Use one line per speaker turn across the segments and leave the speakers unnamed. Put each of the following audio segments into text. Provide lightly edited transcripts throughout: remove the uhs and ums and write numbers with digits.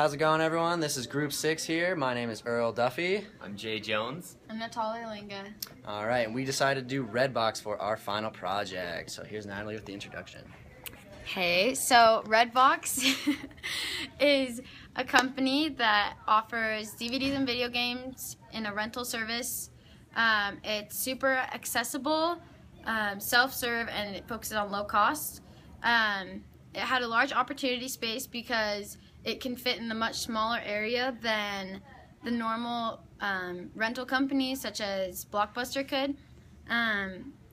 How's it going, everyone? This is Group 6 here. My name is Earl Duffy.
I'm Jay Jones.
I'm Natalia Linga.
All right, and we decided to do Redbox for our final project. So here's Natalie with the introduction.
Hey, so Redbox is a company that offers DVDs and video games in a rental service. It's super accessible, self-serve, and it focuses on low cost. It had a large opportunity space because it can fit in a much smaller area than the normal rental companies such as Blockbuster could.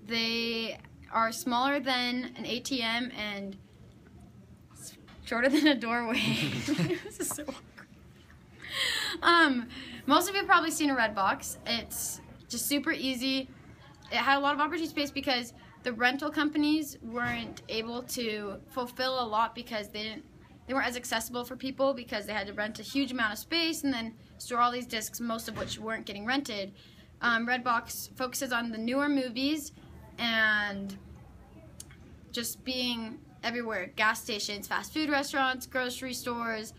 They are smaller than an ATM and shorter than a doorway. This is so awkward. Most of you have probably seen a Redbox. It's just super easy. It had a lot of opportunity space because the rental companies weren't able to fulfill a lot because they weren't as accessible for people because they had to rent a huge amount of space and then store all these discs, most of which weren't getting rented. Redbox focuses on the newer movies and just being everywhere. Gas stations, fast food restaurants, grocery stores.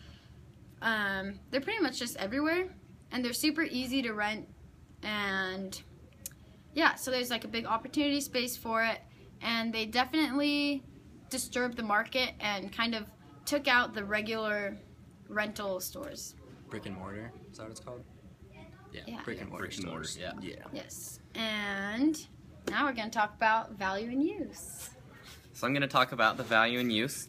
They're pretty much just everywhere, and they're super easy to rent. And yeah, so there's like a big opportunity space for it, and they definitely disturbed the market and kind of took out the regular rental stores.
Brick and mortar, is that what it's called?
Yeah.
Brick and mortar stores.
Yeah.
Yes. And now we're going to talk about value and use.
So I'm going to talk about the value and use.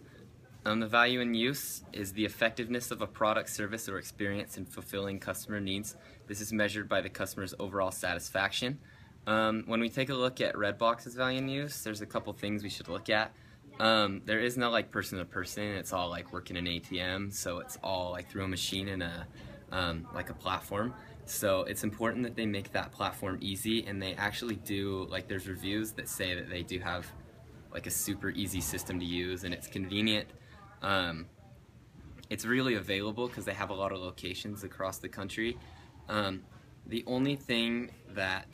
The value and use is the effectiveness of a product, service, or experience in fulfilling customer needs. This is measured by the customer's overall satisfaction. When we take a look at Redbox's value and use, there's a couple things we should look at. There is no like person to person. It's all like working an ATM, so it's all like through a machine and like a platform. So it's important that they make that platform easy, and they actually do, like, there's reviews that say that they do have like a super easy system to use, and it's convenient. It's really available because they have a lot of locations across the country. The only thing that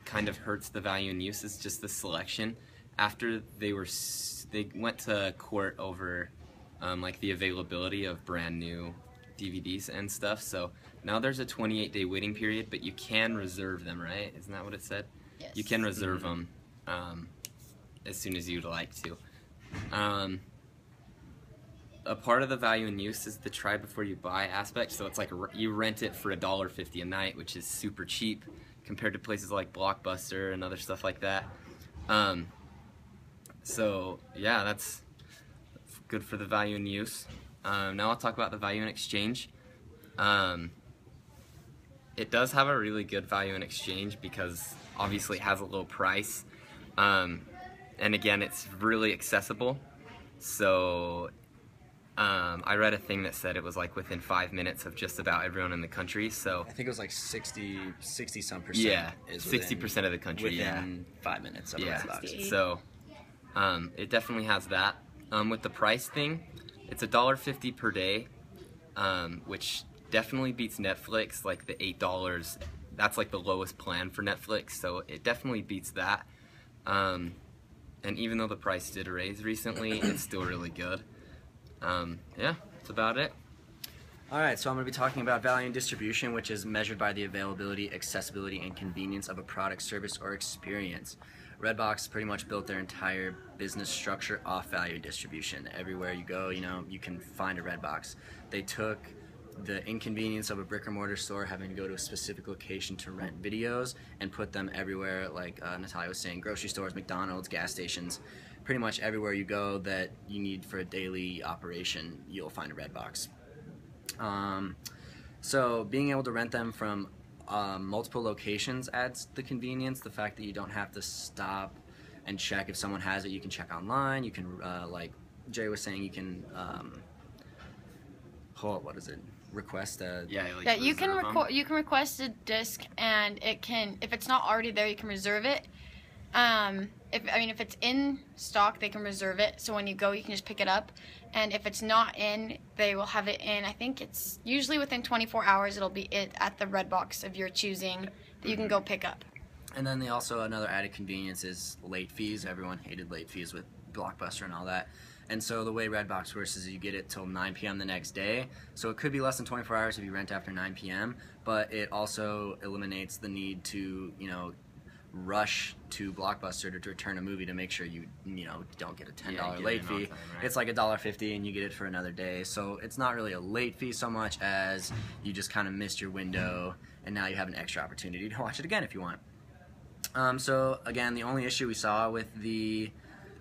kind of hurts the value and use is just the selection. After they went to court over like the availability of brand new DVDs and stuff, so now there's a 28-day waiting period, but you can reserve them, right? Isn't that what it said?
Yes.
You can reserve them as soon as you'd like to. A part of the value and use is the try before you buy aspect, so it's like you rent it for $1.50 a night, which is super cheap compared to places like Blockbuster and other stuff like that. So yeah, that's good for the value and use. Now I'll talk about the value and exchange. It does have a really good value and exchange because obviously it has a low price. And again, it's really accessible. So I read a thing that said it was like within 5 minutes of just about everyone in the country. So
I think it was like 60 some percent.
Yeah, 60% of the country.
Within 5 minutes of Redbox.
So it definitely has that. With the price thing, it's $1.50 per day, which definitely beats Netflix, like the $8. That's like the lowest plan for Netflix, so it definitely beats that. And even though the price did raise recently, it's still really good. Yeah, that's about it.
Alright, so I'm going to be talking about value and distribution, which is measured by the availability, accessibility, and convenience of a product, service, or experience. Redbox pretty much built their entire business structure off value distribution. Everywhere you go, you can find a Redbox. They took the inconvenience of a brick and mortar store having to go to a specific location to rent videos and put them everywhere, like Natalia was saying, grocery stores, McDonald's, gas stations. Pretty much everywhere you go that you need for a daily operation, you'll find a Redbox. So being able to rent them from multiple locations adds the convenience. The fact that you don't have to stop and check if someone has it. You can check online. You can, like Jay was saying, you can request a
You can request a disc, and it can, if it's not already there, you can reserve it. If it's in stock, they can reserve it, so when you go, you can just pick it up. And if it's not in, they will have it in. I think it's usually within 24 hours. It'll be at the Redbox of your choosing that you can go pick up.
And then they also, another added convenience is late fees. Everyone hated late fees with Blockbuster and all that. And so the way Redbox works is you get it till 9 p.m. the next day. So it could be less than 24 hours if you rent after 9 p.m., but it also eliminates the need to, rush to Blockbuster to return a movie to make sure you don't get a $10 late fee.
Time, right?
It's like $1.50 and you get it for another day. So it's not really a late fee so much as you just kind of missed your window and now you have an extra opportunity to watch it again if you want. So again, the only issue we saw with the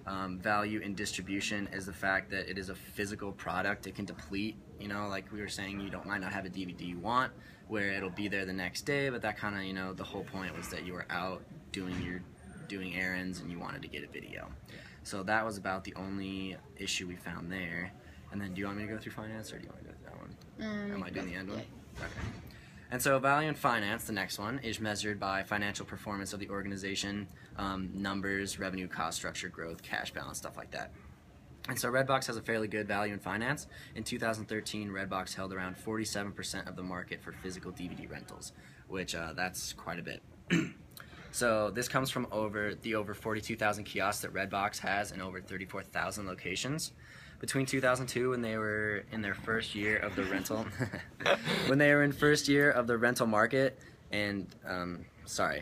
value in distribution is the fact that it is a physical product. It can deplete, like we were saying, might not have a DVD you want, where it'll be there the next day, but that kind of, the whole point was that you were out doing errands and you wanted to get a video. So that was about the only issue we found there. And then do you want me to go through finance, or do you want to go through that one? Am I doing the end one? Okay. And so value in finance, the next one, is measured by financial performance of the organization, numbers, revenue, cost structure, growth, cash balance, stuff like that. And so Redbox has a fairly good value in finance. In 2013, Redbox held around 47% of the market for physical DVD rentals, which that's quite a bit. So this comes from over 42,000 kiosks that Redbox has in over 34,000 locations. Between 2002, when they were in their first year of the rental, market, and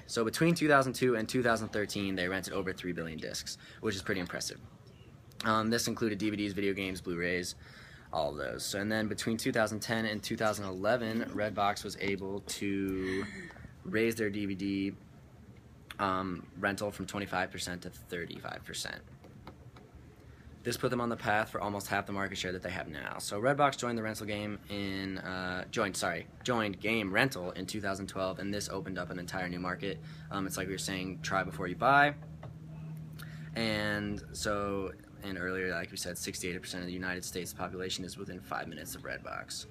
so between 2002 and 2013, they rented over 3 billion discs, which is pretty impressive. This included DVDs, video games, Blu-rays, all of those. So, and then between 2010 and 2011, Redbox was able to raise their DVD rental from 25% to 35%. This put them on the path for almost half the market share that they have now. So Redbox joined the rental game joined game rental in 2012, and this opened up an entire new market. It's like we were saying, try before you buy. And earlier, like we said, 68% of the United States population is within 5 minutes of Redbox.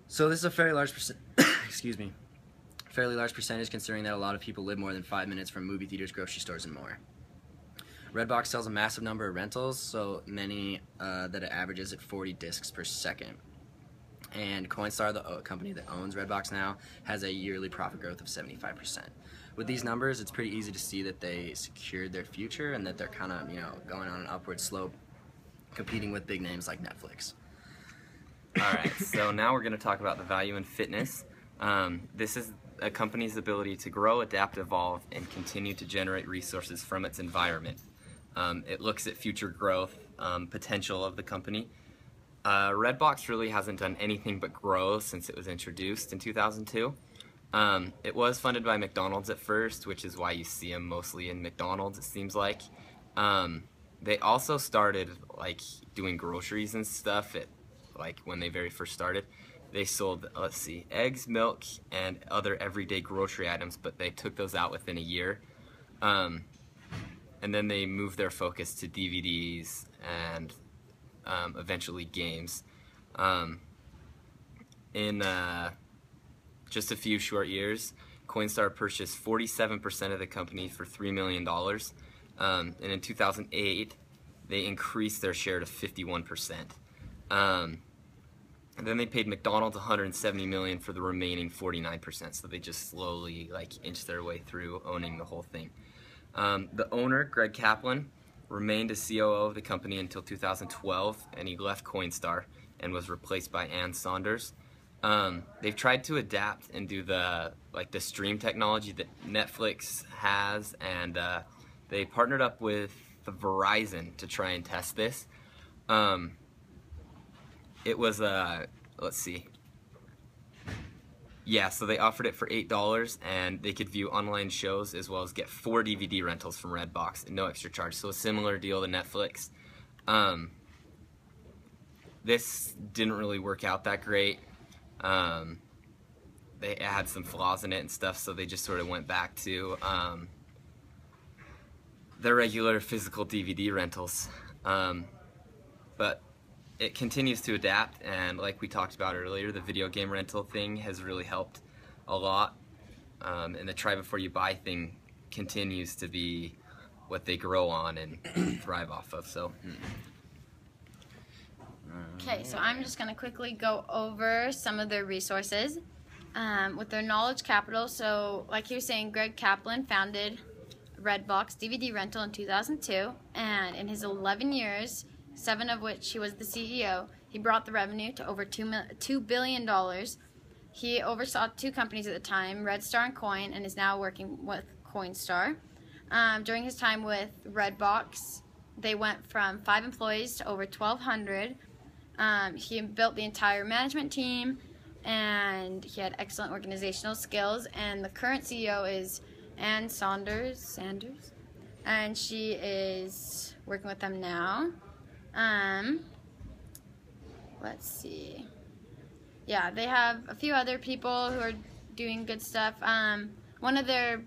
So this is a fairly large fairly large percentage, considering that a lot of people live more than 5 minutes from movie theaters, grocery stores, and more. Redbox sells a massive number of rentals, so many that it averages at 40 discs per second. And Coinstar, the company that owns Redbox now, has a yearly profit growth of 75%. With these numbers, it's pretty easy to see that they secured their future and that they're kind of, going on an upward slope, competing with big names like Netflix.
All right, so now we're going to talk about the value in fitness. This is a company's ability to grow, adapt, evolve, and continue to generate resources from its environment. It looks at future growth potential of the company. Redbox really hasn't done anything but grow since it was introduced in 2002. It was funded by McDonald's at first, which is why you see them mostly in McDonald's, it seems like. They also started doing groceries and stuff when they very first started. They sold, eggs, milk, and other everyday grocery items, but they took those out within a year. And then they moved their focus to DVDs and eventually games. In just a few short years, Coinstar purchased 47% of the company for $3 million. And in 2008, they increased their share to 51%. And then they paid McDonald's $170 million for the remaining 49%. So they just slowly inched their way through owning the whole thing. The owner, Greg Kaplan, remained as COO of the company until 2012, and he left Coinstar and was replaced by Ann Saunders. They've tried to adapt and do the stream technology that Netflix has, and they partnered up with Verizon to try and test this. It was so they offered it for $8, and they could view online shows as well as get 4 DVD rentals from Redbox and no extra charge. So a similar deal to Netflix. This didn't really work out that great. They had some flaws in it and stuff, so they just sort of went back to their regular physical DVD rentals. But it continues to adapt, and like we talked about earlier, the video game rental thing has really helped a lot. And the try before you buy thing continues to be what they grow on and thrive off of. So.
Okay, so I'm just going to quickly go over some of their resources with their knowledge capital. So like he was saying, Greg Kaplan founded Redbox DVD rental in 2002, and in his 11 years 7 of which he was the CEO. He brought the revenue to over $2 billion. He oversaw 2 companies at the time, Red Star and Coin, and is now working with Coinstar. During his time with Redbox, they went from 5 employees to over 1,200. He built the entire management team, and he had excellent organizational skills. And the current CEO is Ann Sanders, and she is working with them now. Let's see. Yeah, they have a few other people who are doing good stuff. One of their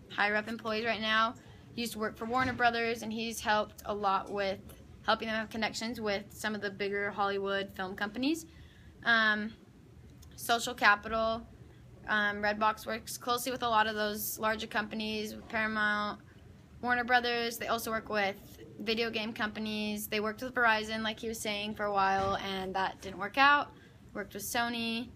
higher up employees right now used to work for Warner Brothers, and he's helped a lot with helping them have connections with some of the bigger Hollywood film companies. Social capital. Redbox works closely with a lot of those larger companies, Paramount, Warner Brothers. They also work with video game companies. They worked with Verizon, like he was saying, for a while, and that didn't work out. Worked with Sony.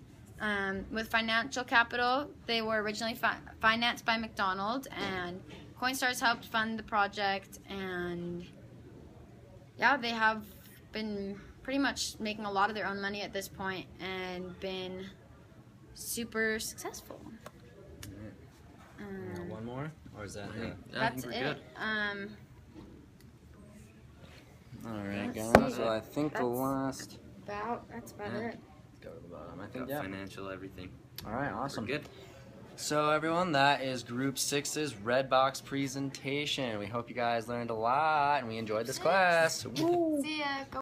With financial capital, they were originally financed by McDonald's, and Coinstar's helped fund the project, and yeah, they have been pretty much making a lot of their own money at this point and been super successful.
One more? Or is that it?
That's it.
Alright,
Let's
guys.
see.
So I think the last...
That's about it.
Go to the bottom. I think,
Got
yeah.
financial everything.
Alright, awesome.
We're good.
So everyone, that is Group 6's Redbox presentation. We hope you guys learned a lot and we enjoyed this class.
See ya. Go